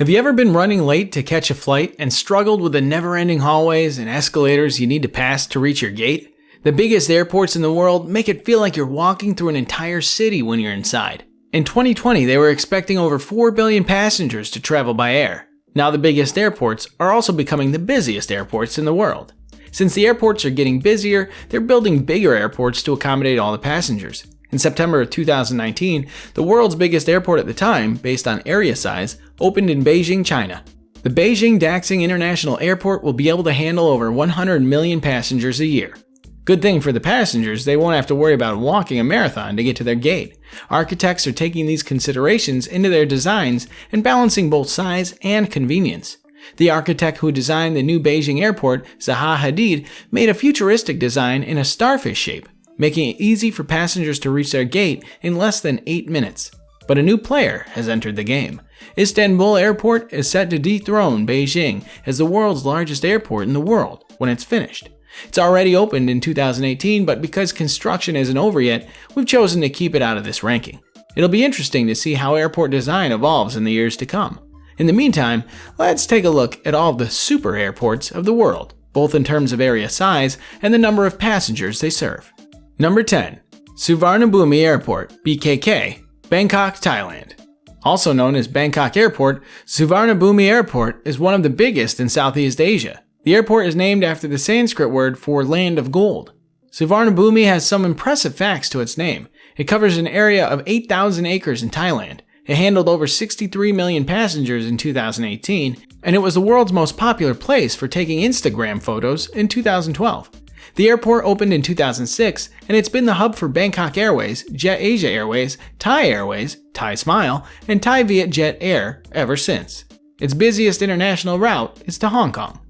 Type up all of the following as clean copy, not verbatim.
Have you ever been running late to catch a flight and struggled with the never-ending hallways and escalators you need to pass to reach your gate? The biggest airports in the world make it feel like you're walking through an entire city when you're inside. In 2020, they were expecting over 4 billion passengers to travel by air. Now the biggest airports are also becoming the busiest airports in the world. Since the airports are getting busier, they're building bigger airports to accommodate all the passengers. In September of 2019, the world's biggest airport at the time, based on area size, opened in Beijing, China. The Beijing Daxing International Airport will be able to handle over 100 million passengers a year. Good thing for the passengers, they won't have to worry about walking a marathon to get to their gate. Architects are taking these considerations into their designs and balancing both size and convenience. The architect who designed the new Beijing airport, Zaha Hadid, made a futuristic design in a starfish shape, making it easy for passengers to reach their gate in less than 8 minutes. But a new player has entered the game. Istanbul Airport is set to dethrone Beijing as the world's largest airport in the world when it's finished. It's already opened in 2018, but because construction isn't over yet, we've chosen to keep it out of this ranking. It'll be interesting to see how airport design evolves in the years to come. In the meantime, let's take a look at all of the super airports of the world, both in terms of area size and the number of passengers they serve. Number 10. Suvarnabhumi Airport, BKK, Bangkok, Thailand. Also known as Bangkok Airport, Suvarnabhumi Airport is one of the biggest in Southeast Asia. The airport is named after the Sanskrit word for land of gold. Suvarnabhumi has some impressive facts to its name. It covers an area of 8,000 acres in Thailand. It handled over 63 million passengers in 2018, and it was the world's most popular place for taking Instagram photos in 2012. The airport opened in 2006, and it's been the hub for Bangkok Airways, Jet Asia Airways, Thai Airways, Thai Smile, and Thai Viet Jet Air ever since. Its busiest international route is to Hong Kong.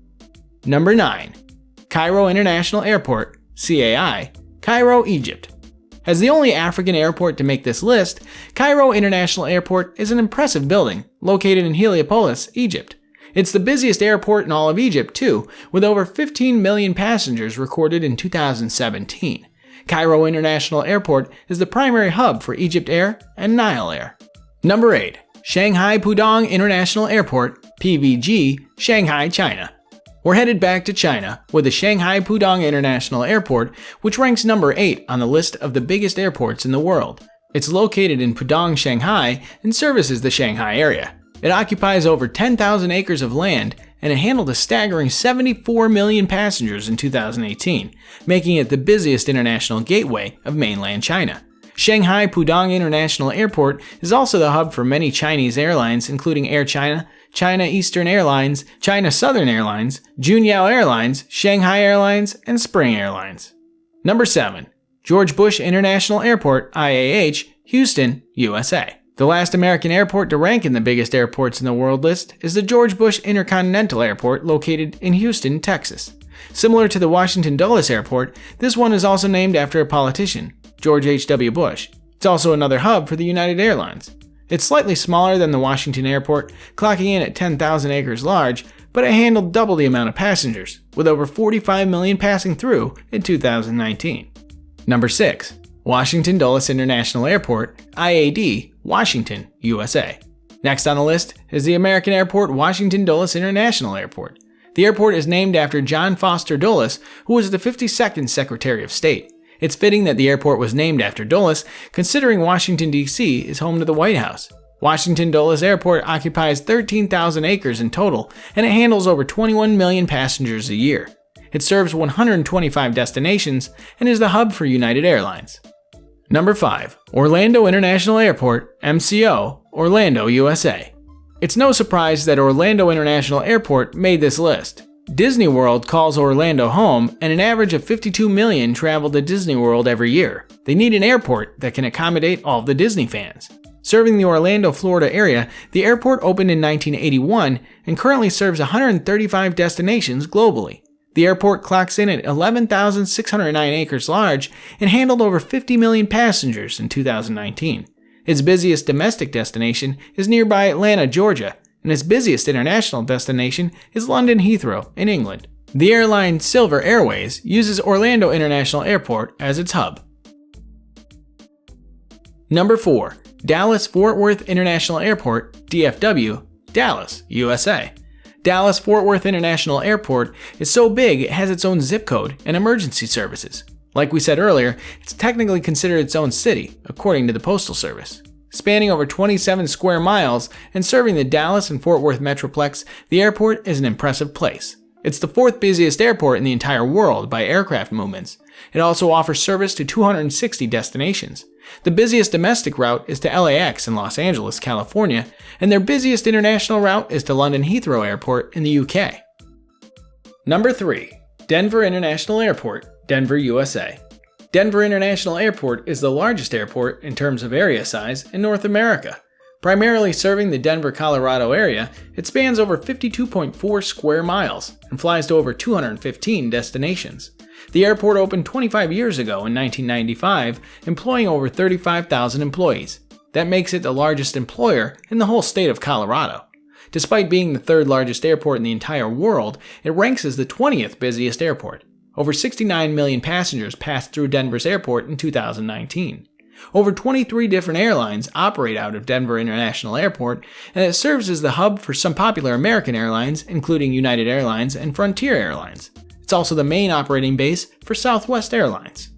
Number 9. Cairo International Airport, CAI, Cairo, Egypt. As the only African airport to make this list, Cairo International Airport is an impressive building located in Heliopolis, Egypt. It's the busiest airport in all of Egypt too, with over 15 million passengers recorded in 2017. Cairo International Airport is the primary hub for Egypt Air and Nile Air. Number 8. Shanghai Pudong International Airport, PVG, Shanghai, China. We're headed back to China with the Shanghai Pudong International Airport, which ranks number 8 on the list of the biggest airports in the world. It's located in Pudong, Shanghai, and services the Shanghai area. It occupies over 10,000 acres of land, and it handled a staggering 74 million passengers in 2018, making it the busiest international gateway of mainland China. Shanghai Pudong International Airport is also the hub for many Chinese airlines, including Air China, China Eastern Airlines, China Southern Airlines, Junyao Airlines, Shanghai Airlines, and Spring Airlines. Number 7. George Bush International Airport, IAH, Houston, USA. The last American airport to rank in the biggest airports in the world list is the George Bush Intercontinental Airport located in Houston, Texas. Similar to the Washington Dulles Airport, this one is also named after a politician, George H.W. Bush. It's also another hub for the United Airlines. It's slightly smaller than the Washington Airport, clocking in at 10,000 acres large, but it handled double the amount of passengers, with over 45 million passing through in 2019. Number 6. Washington Dulles International Airport, IAD, Washington, USA. Next on the list is the American airport Washington Dulles International Airport. The airport is named after John Foster Dulles, who was the 52nd Secretary of State. It's fitting that the airport was named after Dulles, considering Washington, D.C. is home to the White House. Washington Dulles Airport occupies 13,000 acres in total, and it handles over 21 million passengers a year. It serves 125 destinations and is the hub for United Airlines. Number 5. Orlando International Airport, MCO, Orlando, USA. It's no surprise that Orlando International Airport made this list. Disney World calls Orlando home, and an average of 52 million travel to Disney World every year. They need an airport that can accommodate all of the Disney fans. Serving the Orlando, Florida area, the airport opened in 1981 and currently serves 135 destinations globally. The airport clocks in at 11,609 acres large and handled over 50 million passengers in 2019. Its busiest domestic destination is nearby Atlanta, Georgia, and its busiest international destination is London Heathrow in England. The airline Silver Airways uses Orlando International Airport as its hub. Number 4. Dallas-Fort Worth International Airport, DFW, Dallas, USA. Dallas-Fort Worth International Airport is so big it has its own zip code and emergency services. Like we said earlier, it's technically considered its own city, according to the Postal Service. Spanning over 27 square miles and serving the Dallas and Fort Worth Metroplex, the airport is an impressive place. It's the 4th busiest airport in the entire world by aircraft movements. It also offers service to 260 destinations. The busiest domestic route is to LAX in Los Angeles, California, and their busiest international route is to London Heathrow Airport in the UK. Number 3. Denver International Airport, Denver, USA. Denver International Airport is the largest airport in terms of area size in North America. Primarily serving the Denver, Colorado area, it spans over 52.4 square miles and flies to over 215 destinations. The airport opened 25 years ago in 1995, employing over 35,000 employees. That makes it the largest employer in the whole state of Colorado. Despite being the 3rd largest airport in the entire world, it ranks as the 20th busiest airport. Over 69 million passengers passed through Denver's airport in 2019. Over 23 different airlines operate out of Denver International Airport, and it serves as the hub for some popular American airlines, including United Airlines and Frontier Airlines. It's also the main operating base for Southwest Airlines.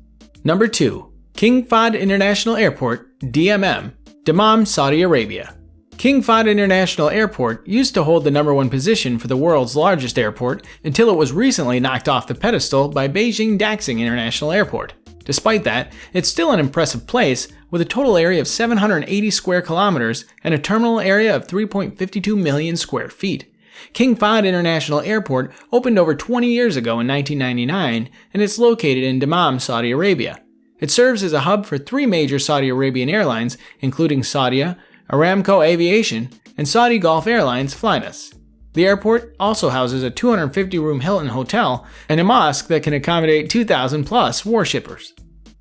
Number 2. King Fahd International Airport, DMM, Dammam, Saudi Arabia. King Fahd International Airport used to hold the number 1 position for the world's largest airport until it was recently knocked off the pedestal by Beijing Daxing International Airport. Despite that, it's still an impressive place with a total area of 780 square kilometers and a terminal area of 3.52 million square feet. King Fahd International Airport opened over 20 years ago in 1999, and it's located in Dammam, Saudi Arabia. It serves as a hub for 3 major Saudi Arabian airlines, including Saudia, Aramco Aviation, and Saudi Gulf Airlines Flynas. The airport also houses a 250-room Hilton hotel and a mosque that can accommodate 2,000 plus worshippers.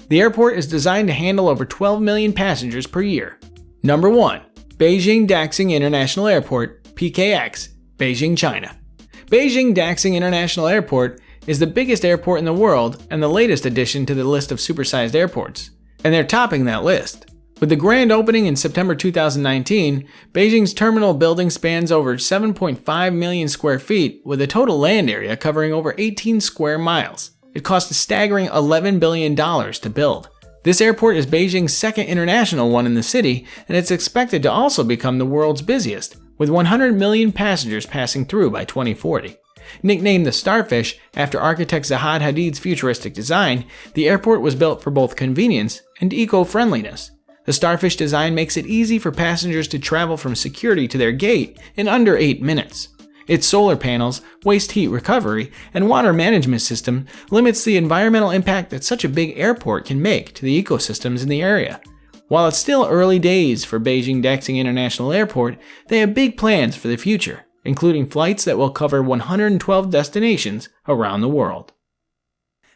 The airport is designed to handle over 12 million passengers per year. Number 1. Beijing Daxing International Airport, PKX, Beijing, China. Beijing Daxing International Airport is the biggest airport in the world and the latest addition to the list of supersized airports. And they're topping that list. With the grand opening in September 2019, Beijing's terminal building spans over 7.5 million square feet with a total land area covering over 18 square miles. It cost a staggering $11 billion to build. This airport is Beijing's 2nd international one in the city, and it's expected to also become the world's busiest, with 100 million passengers passing through by 2040. Nicknamed the Starfish after architect Zaha Hadid's futuristic design, the airport was built for both convenience and eco-friendliness. The Starfish design makes it easy for passengers to travel from security to their gate in under 8 minutes. Its solar panels, waste heat recovery, and water management system limits the environmental impact that such a big airport can make to the ecosystems in the area. While it's still early days for Beijing Daxing International Airport, they have big plans for the future, including flights that will cover 112 destinations around the world.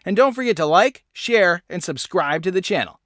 And don't forget to like, share, and subscribe to the channel.